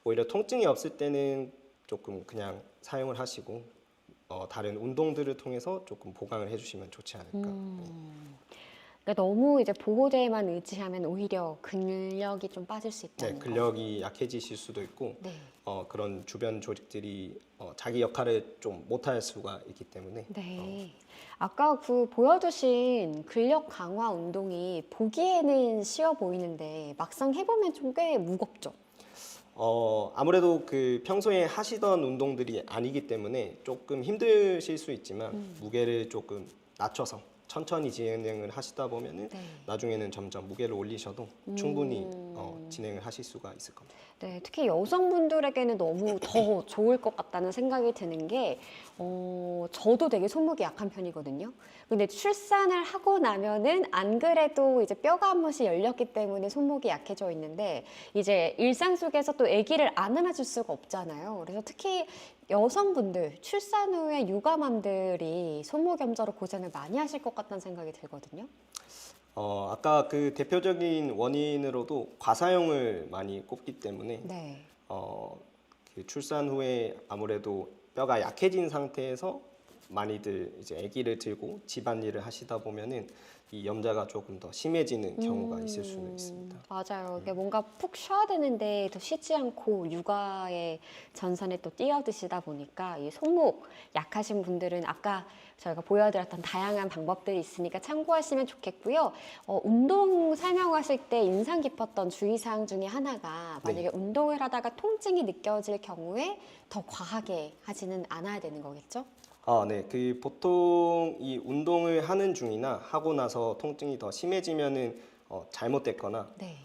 Speaker 2: 오히려 통증이 없을 때는 조금 그냥 사용을 하시고 다른 운동들을 통해서 조금 보강을 해주시면 좋지 않을까.
Speaker 1: 그러니까 너무 이제 보호대에만 의지하면 오히려 근력이 좀 빠질 수 있다는 거.
Speaker 2: 근력이 약해지실 수도 있고 그런 주변 조직들이 자기 역할을 좀 못할 수가 있기 때문에.
Speaker 1: 아까 그 보여주신 근력 강화 운동이 보기에는 쉬워 보이는데 막상 해보면 좀 꽤 무겁죠.
Speaker 2: 아무래도 그 평소에 하시던 운동들이 아니기 때문에 조금 힘드실 수 있지만 무게를 조금 낮춰서 천천히 진행을 하시다 보면은 나중에는 점점 무게를 올리셔도 충분히 진행을 하실 수가 있을 겁니다.
Speaker 1: 네, 특히 여성분들에게는 너무 더 좋을 것 같다는 생각이 드는 게 저도 되게 손목이 약한 편이거든요. 근데 출산을 하고 나면은 안 그래도 이제 뼈가 한 번씩 열렸기 때문에 손목이 약해져 있는데 이제 일상 속에서 또 아기를 안 안아줄 수가 없잖아요. 그래서 특히 여성분들, 출산 후에 육아맘들이 손목 염좌로 고생을 많이 하실 것 같다는 생각이 들거든요.
Speaker 2: 아까 그 대표적인 원인으로도 과사용을 많이 꼽기 때문에 그 출산 후에 아무래도 뼈가 약해진 상태에서 많이들 이제 아기를 들고 집안일을 하시다 보면은 이 염자가 조금 더 심해지는 경우가 있을 수는 있습니다.
Speaker 1: 맞아요. 이게 뭔가 푹 쉬어야 되는데 또 쉬지 않고 육아의 전선에 또 뛰어드시다 보니까 이 손목 약하신 분들은 아까 저희가 보여드렸던 다양한 방법들이 있으니까 참고하시면 좋겠고요. 운동 설명하실 때 인상 깊었던 주의사항 중에 하나가 만약에 운동을 하다가 통증이 느껴질 경우에 더 과하게 하지는 않아야 되는 거겠죠?
Speaker 2: 네. 그 보통 이 운동을 하는 중이나 하고 나서 통증이 더 심해지면은 잘못됐거나
Speaker 1: 네.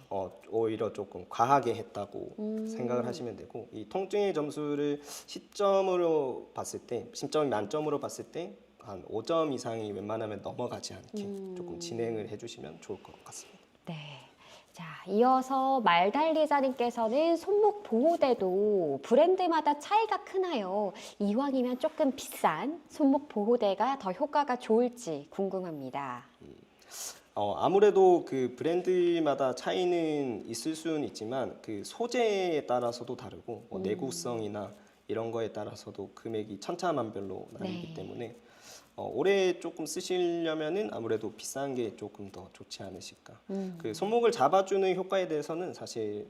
Speaker 2: 오히려 조금 과하게 했다고 생각을 하시면 되고 이 통증의 점수를 시점으로 봤을 때, 심점이 만점으로 봤을 때 한 5점 이상이 웬만하면 넘어가지 않게 조금 진행을 해주시면 좋을 것 같습니다.
Speaker 1: 네. 자, 이어서 말달리자님께서는 손목 보호대도 브랜드마다 차이가 크나요? 이왕이면 조금 비싼 손목 보호대가 더 효과가 좋을지 궁금합니다.
Speaker 2: 아무래도 그 브랜드마다 차이는 있을 수는 있지만 그 소재에 따라서도 다르고 내구성이나 이런 거에 따라서도 금액이 천차만별로 나뉘기
Speaker 1: 네.
Speaker 2: 때문에 오래 조금 쓰시려면은 아무래도 비싼 게 조금 더 좋지 않으실까. 그 손목을 잡아주는 효과에 대해서는 사실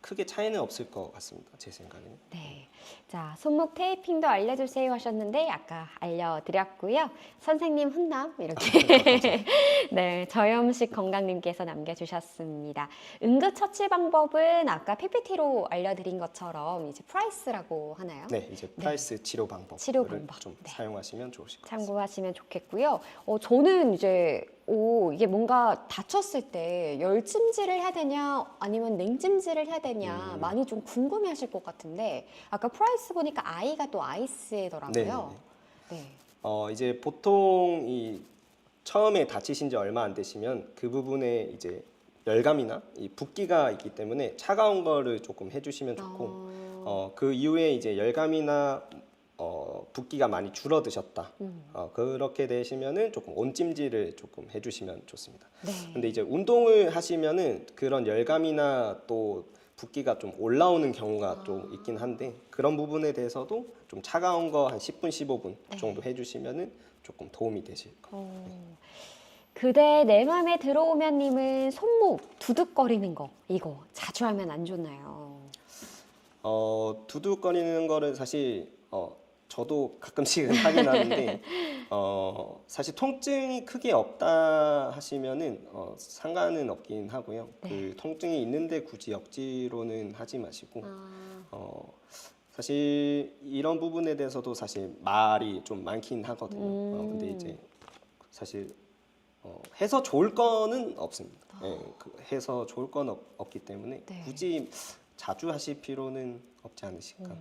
Speaker 2: 크게 차이는 없을 것 같습니다. 제 생각에는.
Speaker 1: 네. 자, 손목 테이핑도 알려주세요 하셨는데 아까 알려드렸고요. 선생님 훈남 이렇게 네, 저염식 건강님께서 남겨주셨습니다. 응급처치 방법은 아까 PPT로 알려드린 것처럼 이제 프라이스라고 하나요?
Speaker 2: 네, 이제 프라이스 치료 방법을
Speaker 1: 치료 방법.
Speaker 2: 좀
Speaker 1: 네.
Speaker 2: 사용하시면 좋으실 것 같습니다.
Speaker 1: 참고하시면 좋겠고요. 저는 이제 이게 뭔가 다쳤을 때 열찜질을 해야 되냐 아니면 냉찜질을 해야 되냐 많이 좀 궁금해하실 것 같은데 아까 프라이스 보니까 아이가 또 아이스더라고요. 네.
Speaker 2: 이제 보통 이 처음에 다치신 지 얼마 안 되시면 그 부분에 이제 열감이나 이 붓기가 있기 때문에 차가운 거를 조금 해주시면 좋고 그 이후에 이제 열감이나 붓기가 많이 줄어드셨다. 그렇게 되시면은 조금 온찜질을 조금 해주시면 좋습니다.
Speaker 1: 네.
Speaker 2: 근데 이제 운동을 하시면은 그런 열감이나 또 붓기가 좀 올라오는 경우가 좀 있긴 한데 그런 부분에 대해서도 좀 차가운 거 한 10분, 15분 정도 해주시면은 조금 도움이 되실 거예요.
Speaker 1: 그대 내 맘에 들어오면님은 손목 두둑거리는 거 이거 자주 하면 안 좋나요?
Speaker 2: 두둑거리는 거를 사실 저도 가끔씩은 하긴 하는데 사실 통증이 크게 없다 하시면은 상관은 없긴 하고요. 그 통증이 있는데 굳이 억지로는 하지 마시고 사실 이런 부분에 대해서도 사실 말이 좀 많긴 하거든요. 근데 이제 사실 해서 좋을 거는 없습니다. 해서 좋을 건 없기 때문에 굳이 자주 하실 필요는 없지 않으실까.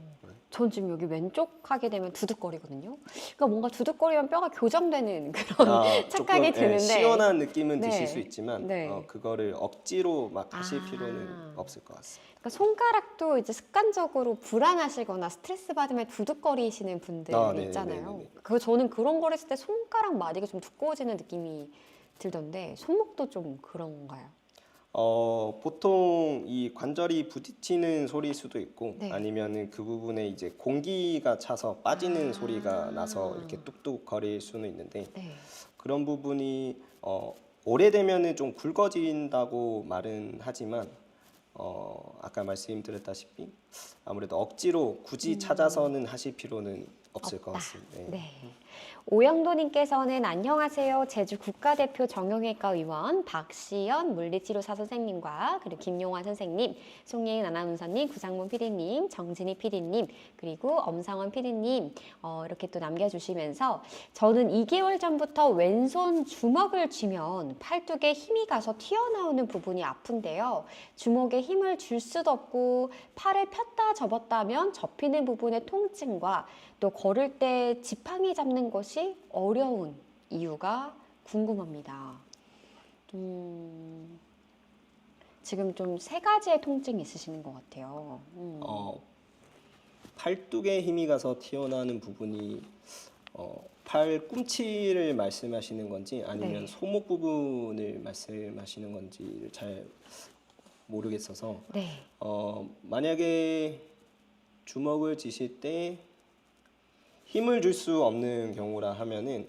Speaker 1: 전 지금 여기 왼쪽 하게 되면 두둑거리거든요. 그러니까 뭔가 두둑거리면 뼈가 교정되는 그런 착각이
Speaker 2: 조금,
Speaker 1: 드는데
Speaker 2: 시원한 느낌은
Speaker 1: 네.
Speaker 2: 드실 수 있지만
Speaker 1: 네.
Speaker 2: 그거를 억지로 막 하실 필요는 없을 것 같습니다.
Speaker 1: 그러니까 손가락도 이제 습관적으로 불안하시거나 스트레스 받으면 두둑거리시는 분들 있잖아요.
Speaker 2: 네네네네.
Speaker 1: 저는 그런 걸 했을 때 손가락 마디가 좀 두꺼워지는 느낌이 들던데 손목도 좀 그런가요?
Speaker 2: 보통 이 관절이 부딪히는 소리일 수도 있고
Speaker 1: 네.
Speaker 2: 아니면은 그 부분에 이제 공기가 차서 빠지는 소리가 나서 이렇게 뚝뚝 거릴 수는 있는데
Speaker 1: 네.
Speaker 2: 그런 부분이 오래되면은 좀 굵어진다고 말은 하지만 아까 말씀드렸다시피 아무래도 억지로 굳이 찾아서는 하실 필요는 없을 것 같습니다. 네.
Speaker 1: 네. 오영도님께서는 안녕하세요. 제주 국가대표 정형외과 의원 박시연 물리치료사 선생님과 그리고 김용환 선생님, 송예은 아나운서님, 구상문 PD님, 정진희 PD님 그리고 엄상원 PD님 이렇게 또 남겨주시면서 저는 2개월 전부터 왼손 주먹을 쥐면 팔뚝에 힘이 가서 튀어나오는 부분이 아픈데요. 주먹에 힘을 줄 수도 없고 팔을 폈다 접었다 하면 접히는 부분의 통증과 또 걸을 때 지팡이 잡는 것이 어려운 이유가 궁금합니다. 지금 좀 세 가지의 통증이 있으시는 것 같아요.
Speaker 2: 팔뚝에 힘이 가서 튀어나오는 부분이 팔 꿈치를 말씀하시는 건지 아니면
Speaker 1: 네.
Speaker 2: 소목 부분을 말씀하시는 건지를 잘 모르겠어서
Speaker 1: 네.
Speaker 2: 만약에 주먹을 쥐실 때 힘을 줄 수 없는 경우라 하면은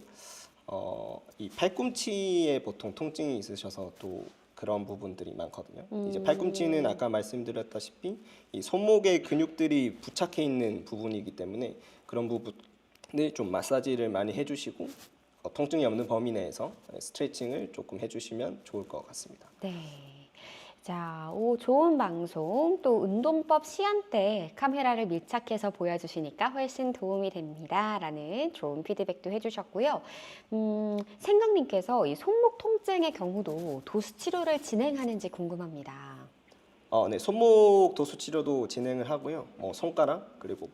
Speaker 2: 이 팔꿈치에 보통 통증이 있으셔서 또 그런 부분들이 많거든요. 이제 팔꿈치는 아까 말씀드렸다시피 이 손목의 근육들이 부착해 있는 부분이기 때문에 그런 부분을 좀 마사지를 많이 해주시고 통증이 없는 범위 내에서 스트레칭을 조금 해주시면 좋을 것 같습니다.
Speaker 1: 네. 자, 좋은 방송, 또 운동법 시연 때 카메라를 밀착해서 보여주시니까 훨씬 도움이 됩니다. 라는 좋은 피드백도 해주셨고요. 생강님께서 이 손목 통증의 경우도 도수 치료를 진행하는지 궁금합니다.
Speaker 2: 네, 손목 도수 치료도 진행을 하고요. 손가락 그리고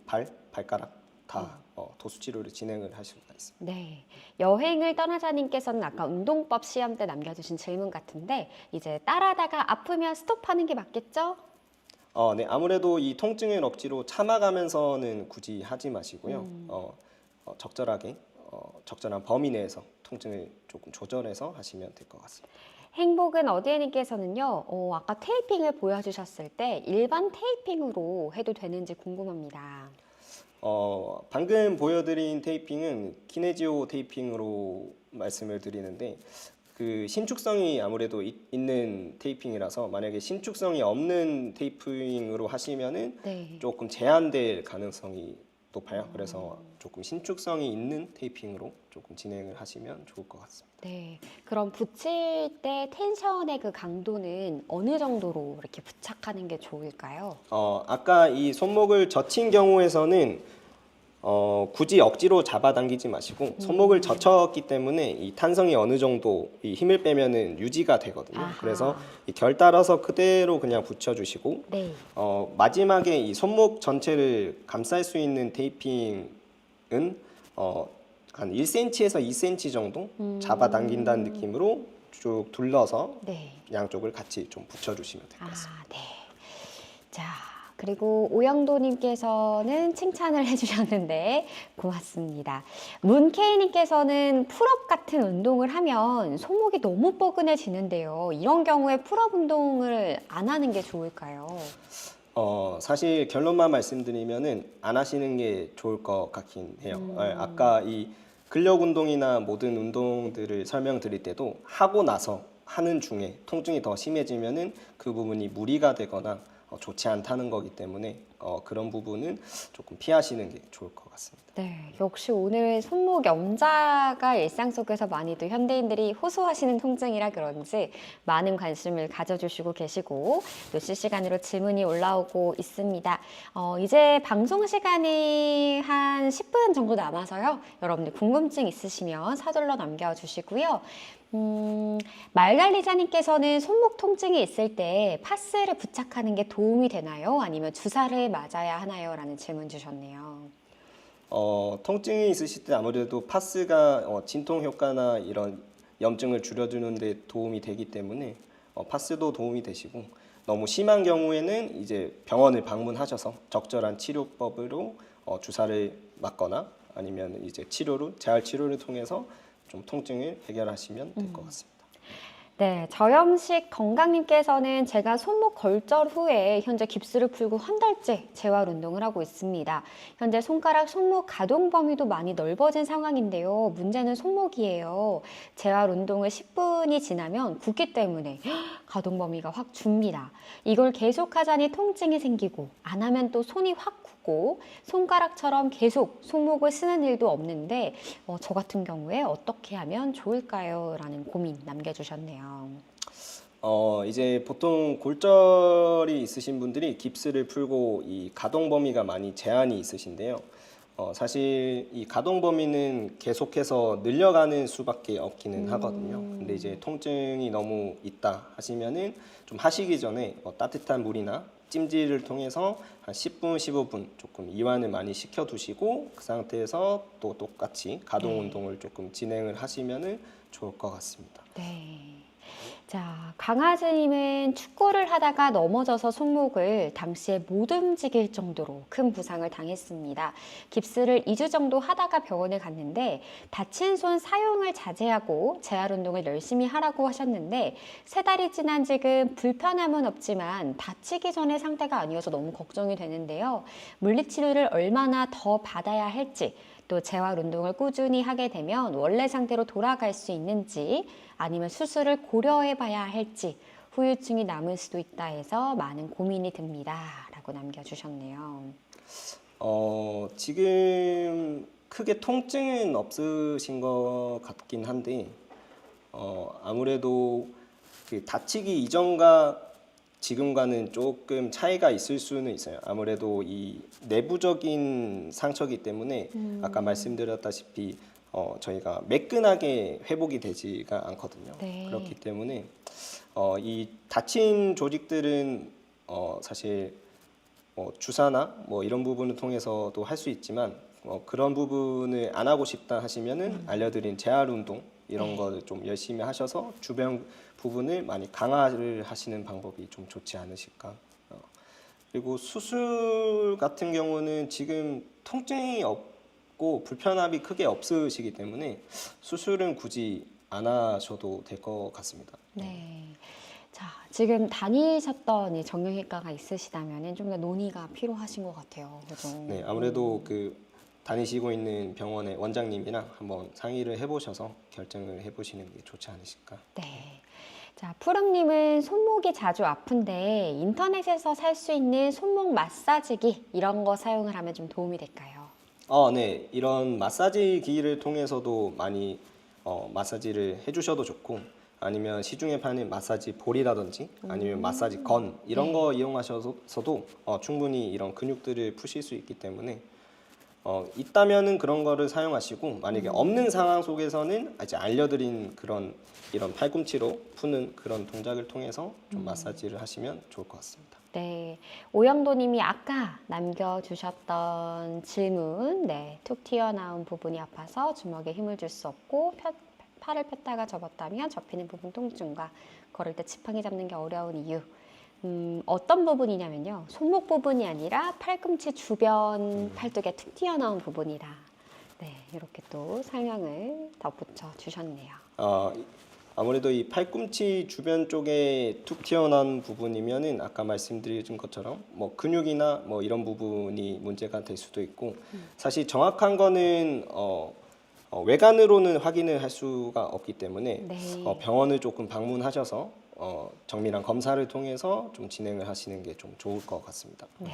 Speaker 2: 발가락 다 도수 치료를 진행을 할 수가 있습니다.
Speaker 1: 네, 여행을 떠나자님께서는 아까 운동법 시험 때 남겨주신 질문 같은데 이제 따라하다가 아프면 스톱하는 게 맞겠죠?
Speaker 2: 네, 아무래도 이 통증을 억지로 참아가면서는 굳이 하지 마시고요. 적절하게 적절한 범위 내에서 통증을 조금 조절해서 하시면 될 것 같습니다.
Speaker 1: 행복은 어디에님께서는요, 아까 테이핑을 보여주셨을 때 일반 테이핑으로 해도 되는지 궁금합니다.
Speaker 2: 방금 보여드린 테이핑은 키네지오 테이핑으로 말씀을 드리는데 그 신축성이 아무래도 있는 테이핑이라서 만약에 신축성이 없는 테이핑으로 하시면은
Speaker 1: 네.
Speaker 2: 조금 제한될 가능성이 높아요. 그래서 조금 신축성이 있는 테이핑으로 조금 진행을 하시면 좋을 것 같습니다.
Speaker 1: 네, 그럼 붙일 때 텐션의 그 강도는 어느 정도로 이렇게 부착하는 게 좋을까요?
Speaker 2: 아까 이 손목을 젖힌 경우에서는 굳이 억지로 잡아당기지 마시고 손목을 젖혔기 때문에 이 탄성이 어느 정도 이 힘을 빼면은 유지가 되거든요.
Speaker 1: 아하.
Speaker 2: 그래서 이 결 따라서 그대로 그냥 붙여주시고
Speaker 1: 네.
Speaker 2: 마지막에 이 손목 전체를 감쌀 수 있는 테이핑은 한 1cm에서 2cm 정도 잡아당긴다는 느낌으로 쭉 둘러서
Speaker 1: 네.
Speaker 2: 양쪽을 같이 좀 붙여주시면 될 것 같습니다.
Speaker 1: 네. 자, 그리고 오영도님께서는 칭찬을 해주셨는데 고맙습니다. 문케이님께서는 풀업 같은 운동을 하면 손목이 너무 뻐근해지는데요. 이런 경우에 풀업 운동을 안 하는 게 좋을까요?
Speaker 2: 사실 결론만 말씀드리면은 안 하시는 게 좋을 것 같긴 해요. 아까 이 근력 운동이나 모든 운동들을 설명드릴 때도 하고 나서 하는 중에 통증이 더 심해지면은 그 부분이 무리가 되거나 좋지 않다는 거기 때문에 그런 부분은 조금 피하시는 게 좋을 것 같습니다.
Speaker 1: 네, 역시 오늘 손목 염자가 일상 속에서 많이도 현대인들이 호소하시는 통증이라 그런지 많은 관심을 가져주시고 계시고 또 실시간으로 질문이 올라오고 있습니다. 이제 방송 시간이 한 10분 정도 남아서요. 여러분들 궁금증 있으시면 서둘러 남겨주시고요. 말갈리자님께서는 손목 통증이 있을 때 파스를 부착하는 게 도움이 되나요? 아니면 주사를 맞아야 하나요? 라는 질문 주셨네요.
Speaker 2: 통증이 있으실 때 아무래도 파스가 진통 효과나 이런 염증을 줄여주는 데 도움이 되기 때문에 파스도 도움이 되시고 너무 심한 경우에는 이제 병원을 방문하셔서 적절한 치료법으로 주사를 맞거나 아니면 이제 재활 치료를 통해서 좀 통증을 해결하시면 될 것 같습니다.
Speaker 1: 네, 저염식 건강님께서는 제가 손목 골절 후에 현재 깁스를 풀고 한 달째 재활 운동을 하고 있습니다. 현재 손가락, 손목 가동 범위도 많이 넓어진 상황인데요. 문제는 손목이에요. 재활 운동을 10분이 지나면 붓기 때문에 가동 범위가 확 줍니다. 이걸 계속하자니 통증이 생기고 안 하면 또 손이 확 굳고 손가락처럼 계속 손목을 쓰는 일도 없는데 저 같은 경우에 어떻게 하면 좋을까요? 라는 고민 남겨주셨네요.
Speaker 2: 이제 보통 골절이 있으신 분들이 깁스를 풀고 이 가동 범위가 많이 제한이 있으신데요. 사실 이 가동 범위는 계속해서 늘려가는 수밖에 없기는 하거든요. 근데 이제 통증이 너무 있다 하시면은 좀 하시기 전에 따뜻한 물이나 찜질을 통해서 한 10분, 15분 조금 이완을 많이 시켜두시고 그 상태에서 또 똑같이 가동 운동을 조금 진행을 하시면은 좋을 것 같습니다.
Speaker 1: 네. 자, 강아지님은 축구를 하다가 넘어져서 손목을 당시에 못 움직일 정도로 큰 부상을 당했습니다. 깁스를 2주 정도 하다가 병원에 갔는데 다친 손 사용을 자제하고 재활 운동을 열심히 하라고 하셨는데 3달이 지난 지금 불편함은 없지만 다치기 전의 상태가 아니어서 너무 걱정이 되는데요. 물리치료를 얼마나 더 받아야 할지 또 재활 운동을 꾸준히 하게 되면 원래 상태로 돌아갈 수 있는지 아니면 수술을 고려해 봐야 할지 후유증이 남을 수도 있다 해서 많은 고민이 듭니다. 라고 남겨주셨네요.
Speaker 2: 지금 크게 통증은 없으신 것 같긴 한데 아무래도 그 다치기 이전과 지금과는 조금 차이가 있을 수는 있어요. 아무래도 이 내부적인 상처이기 때문에 아까 말씀드렸다시피 저희가 매끈하게 회복이 되지가 않거든요.
Speaker 1: 네.
Speaker 2: 그렇기 때문에 이 다친 조직들은 사실 주사나 뭐 이런 부분을 통해서도 할 수 있지만 그런 부분을 안 하고 싶다 하시면은 알려드린 재활 운동 이런 거를 좀 열심히 하셔서 주변 부분을 많이 강화를 하시는 방법이 좀 좋지 않으실까. 그리고 수술 같은 경우는 지금 통증이 없고 불편함이 크게 없으시기 때문에 수술은 굳이 안 하셔도 될 것 같습니다.
Speaker 1: 네. 자, 지금 다니셨던 이 정형외과가 있으시다면 좀 더 논의가 필요하신 것 같아요. 그죠?
Speaker 2: 네, 아무래도 그 다니시고 있는 병원의 원장님이랑 한번 상의를 해보셔서 결정을 해보시는 게 좋지 않으실까.
Speaker 1: 네. 자, 푸름님은 손목이 자주 아픈데 인터넷에서 살 수 있는 손목 마사지기 이런 거 사용을 하면 좀 도움이 될까요?
Speaker 2: 네, 이런 마사지 기기를 통해서도 많이 마사지를 해주셔도 좋고 아니면 시중에 파는 마사지 볼이라든지 아니면 마사지 건 이런 거 이용하셔서도 충분히 이런 근육들을 푸실 수 있기 때문에 있다면은 그런 거를 사용하시고 만약에 없는 상황 속에서는 이제 알려드린 그런 이런 팔꿈치로 푸는 그런 동작을 통해서 좀 마사지를 하시면 좋을 것 같습니다.
Speaker 1: 네, 오영도님이 아까 남겨주셨던 질문, 네, 툭 튀어나온 부분이 아파서 주먹에 힘을 줄 수 없고 팔을 폈다가 접었다면 접히는 부분 통증과 걸을 때 지팡이 잡는 게 어려운 이유. 어떤 부분이냐면요, 손목 부분이 아니라 팔꿈치 주변 팔뚝에 툭 튀어나온 부분이다. 네, 이렇게 또 설명을 덧붙여 주셨네요.
Speaker 2: 아무래도 이 팔꿈치 주변 쪽에 툭 튀어나온 부분이면은 아까 말씀드린 것처럼 뭐 근육이나 뭐 이런 부분이 문제가 될 수도 있고 사실 정확한 거는 외관으로는 확인을 할 수가 없기 때문에
Speaker 1: 네.
Speaker 2: 병원을 조금 방문하셔서 정밀한 검사를 통해서 좀 진행을 하시는 게 좀 좋을 것 같습니다.
Speaker 1: 네.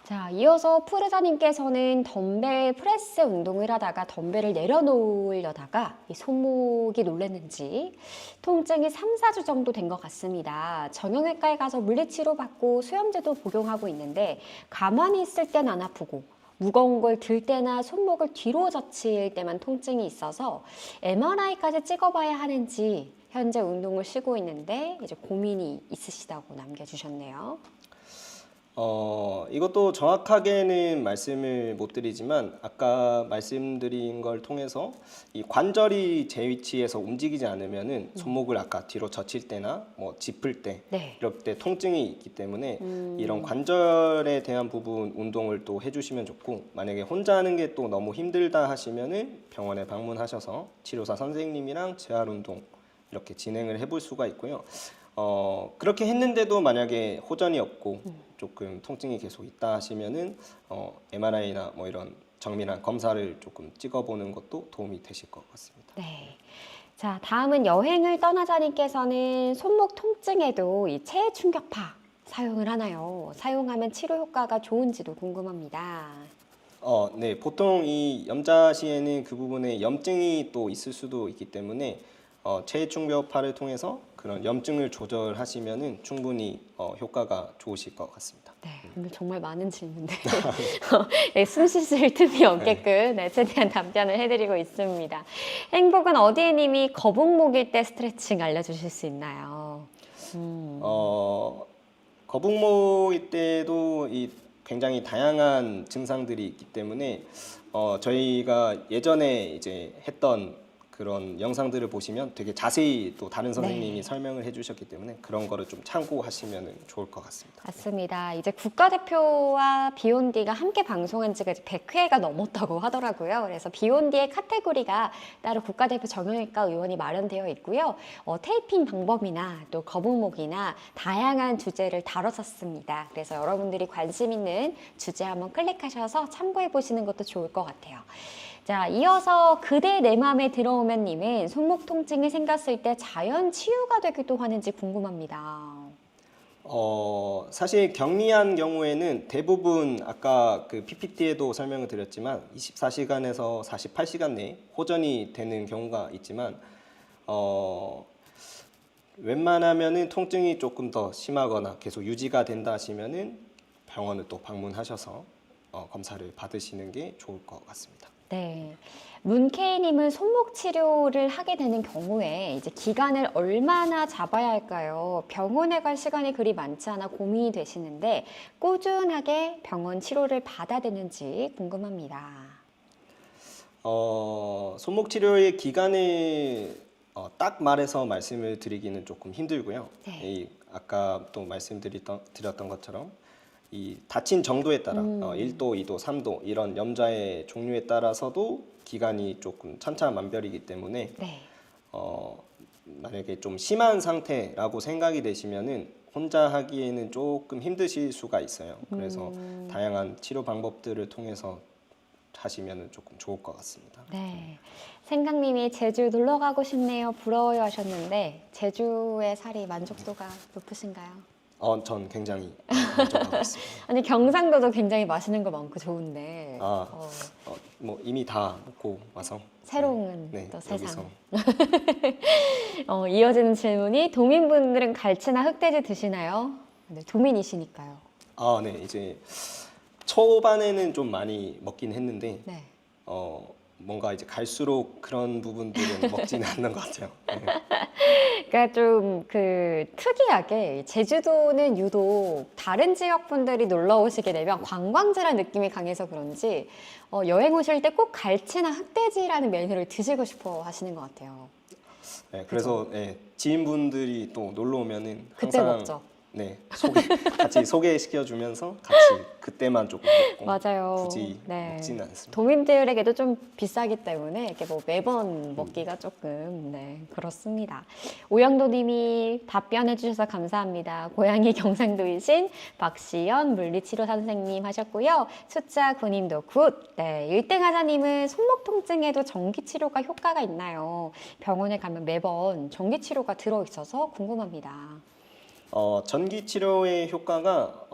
Speaker 1: 자, 이어서 푸르자님께서는 덤벨 프레스 운동을 하다가 덤벨을 내려놓으려다가 이 손목이 놀랐는지 통증이 3, 4주 정도 된 것 같습니다. 정형외과에 가서 물리치료 받고 수염제도 복용하고 있는데 가만히 있을 땐 안 아프고 무거운 걸 들 때나 손목을 뒤로 젖힐 때만 통증이 있어서 MRI까지 찍어봐야 하는지 현재 운동을 쉬고 있는데 이제 고민이 있으시다고 남겨주셨네요.
Speaker 2: 이것도 정확하게는 말씀을 못 드리지만 아까 말씀드린 걸 통해서 이 관절이 제 위치에서 움직이지 않으면은 손목을 아까 뒤로 젖힐 때나 뭐 짚을 때
Speaker 1: 네.
Speaker 2: 이럴 때 통증이 있기 때문에 이런 관절에 대한 부분 운동을 또 해주시면 좋고 만약에 혼자 하는 게 또 너무 힘들다 하시면은 병원에 방문하셔서 치료사 선생님이랑 재활 운동 이렇게 진행을 해볼 수가 있고요. 그렇게 했는데도 만약에 호전이 없고 조금 통증이 계속 있다 하시면은 MRI나 뭐 이런 정밀한 검사를 조금 찍어보는 것도 도움이 되실 것 같습니다.
Speaker 1: 네. 자, 다음은 여행을 떠나자님께서는 손목 통증에도 이 체해 충격파 사용을 하나요? 사용하면 치료 효과가 좋은지도 궁금합니다.
Speaker 2: 네, 보통 이 염자 시에는 그 부분에 염증이 또 있을 수도 있기 때문에 체해충격파를 통해서 그런 염증을 조절하시면은 충분히 효과가 좋으실 것 같습니다.
Speaker 1: 네, 오늘 정말 많은 질문들 네, 숨 쉬실 틈이 없게끔 네, 최대한 답변을 해드리고 있습니다. 행복은 어디에님이 거북목일 때 스트레칭 알려주실 수 있나요?
Speaker 2: 거북목일 때도 굉장히 다양한 증상들이 있기 때문에 저희가 예전에 이제 했던 그런 영상들을 보시면 되게 자세히 또 다른 선생님이
Speaker 1: 네.
Speaker 2: 설명을 해주셨기 때문에 그런 거를 좀 참고하시면 좋을 것 같습니다.
Speaker 1: 맞습니다. 이제 국가대표와 비욘디가 함께 방송한 지가 이제 100회가 넘었다고 하더라고요. 그래서 비욘디의 카테고리가 따로 국가대표 정형외과 의원이 마련되어 있고요. 테이핑 방법이나 또 거북목이나 다양한 주제를 다뤘었습니다. 그래서 여러분들이 관심 있는 주제 한번 클릭하셔서 참고해 보시는 것도 좋을 것 같아요. 자, 이어서 그대 내 맘에 들어오면 님은 손목 통증이 생겼을 때 자연 치유가 되기도 하는지 궁금합니다.
Speaker 2: 사실 격리한 경우에는 대부분 아까 그 PPT에도 설명을 드렸지만 24시간에서 48시간 내에 호전이 되는 경우가 있지만 웬만하면은 통증이 조금 더 심하거나 계속 유지가 된다 하시면은 병원을 또 방문하셔서 검사를 받으시는 게 좋을 것 같습니다.
Speaker 1: 네. 문케이님은 손목 치료를 하게 되는 경우에 이제 기간을 얼마나 잡아야 할까요? 병원에 갈 시간이 그리 많지 않아 고민이 되시는데 꾸준하게 병원 치료를 받아야 되는지 궁금합니다.
Speaker 2: 손목 치료의 기간을 딱 말해서 말씀을 드리기는 조금 힘들고요.
Speaker 1: 네.
Speaker 2: 아까 또 말씀드렸던 것처럼 이 다친 정도에 따라 1도, 2도, 3도 이런 염좌의 종류에 따라서도 기간이 조금 천차만별이기 때문에
Speaker 1: 네.
Speaker 2: 만약에 좀 심한 상태라고 생각이 되시면은 혼자 하기에는 조금 힘드실 수가 있어요. 그래서 다양한 치료 방법들을 통해서 하시면 조금 좋을 것 같습니다.
Speaker 1: 네. 생강님이 제주 놀러 가고 싶네요. 부러워요 하셨는데 제주의 살이 만족도가 높으신가요?
Speaker 2: 전 굉장히 만족하고 있습니다.
Speaker 1: 아니 경상도도 굉장히 맛있는 거 많고 좋은데
Speaker 2: 뭐 이미 다 먹고 와서
Speaker 1: 새로운
Speaker 2: 네,
Speaker 1: 또 세상.
Speaker 2: 여기서
Speaker 1: 이어지는 질문이 도민분들은 갈치나 흑돼지 드시나요? 네, 도민이시니까요.
Speaker 2: 네, 이제 초반에는 좀 많이 먹긴 했는데
Speaker 1: 네.
Speaker 2: 뭔가 이제 갈수록 그런 부분들은 먹지는 않는 것 같아요. 네.
Speaker 1: 그러니까 좀 그 특이하게 제주도는 유독 다른 지역 분들이 놀러 오시게 되면 관광지라는 느낌이 강해서 그런지 여행 오실 때 꼭 갈치나 흑돼지라는 메뉴를 드시고 싶어 하시는 것 같아요.
Speaker 2: 네, 그래서 지인분들이 또 놀러 오면은
Speaker 1: 그때
Speaker 2: 항상
Speaker 1: 먹죠.
Speaker 2: 네, 같이 소개시켜 주면서 같이 그때만 조금 먹고
Speaker 1: 맞아요.
Speaker 2: 굳이
Speaker 1: 네.
Speaker 2: 먹지는 않습니다.
Speaker 1: 도민들에게도 좀 비싸기 때문에 이렇게 뭐 매번 먹기가 조금 그렇습니다. 오영도님이 답변해 주셔서 감사합니다. 고향이 경상도이신 박시연 물리치료 선생님 하셨고요. 숫자 9님도 굿. 네, 1등 하자님은 손목 통증에도 전기 치료가 효과가 있나요? 병원에 가면 매번 전기 치료가 들어 있어서 궁금합니다.
Speaker 2: 전기 치료의 효과가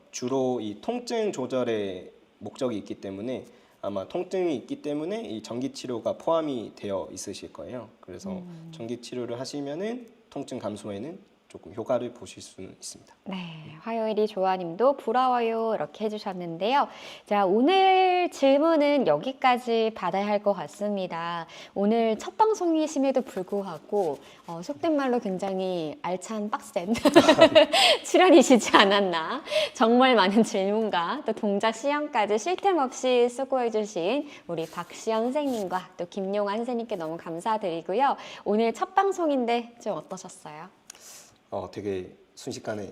Speaker 2: 주로 이 통증 조절에 목적이 있기 때문에 아마 통증이 있기 때문에 이 전기 치료가 포함이 되어 있으실 거예요. 그래서 전기 치료를 하시면은 통증 감소에는 조금 효과를 보실 수는 있습니다.
Speaker 1: 네, 화요일이 조아님도 부러워요 이렇게 해주셨는데요. 자, 오늘 질문은 여기까지 받아야 할 것 같습니다. 오늘 첫 방송이심에도 불구하고 속된 말로 굉장히 알찬 빡센 출연이시지 않았나. 정말 많은 질문과 또 동작 시연까지 쉴 틈 없이 수고해주신 우리 박시영 선생님과 또 김용환 선생님께 너무 감사드리고요. 오늘 첫 방송인데 좀 어떠셨어요?
Speaker 2: 되게 순식간에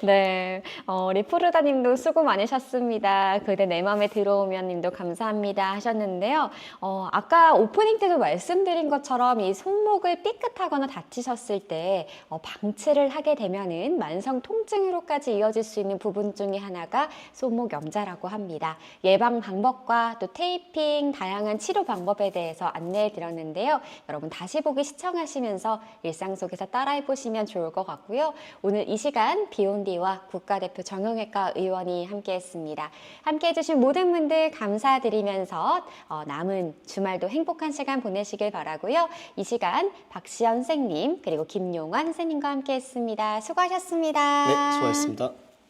Speaker 1: 네, 리포르다님도 수고 많으셨습니다. 그대 내 맘에 들어오면 님도 감사합니다 하셨는데요. 아까 오프닝 때도 말씀드린 것처럼 이 손목을 삐끗하거나 다치셨을 때 방치를 하게 되면은 만성 통증으로까지 이어질 수 있는 부분 중에 하나가 손목 염좌라고 합니다. 예방 방법과 또 테이핑, 다양한 치료 방법에 대해서 안내해 드렸는데요. 여러분 다시 보기 시청하시면서 일상 속에서 따라해 보시면 좋을 것 같고요. 오늘 이 시간 비욘디와 국가대표 정형외과 의원이 함께했습니다. 함께해 주신 모든 분들 감사드리면서 남은 주말도 행복한 시간 보내시길 바라고요. 이 시간 박시연 선생님 그리고 김용환 선생님과 함께했습니다. 수고하셨습니다.
Speaker 2: 네, 수고하셨습니다.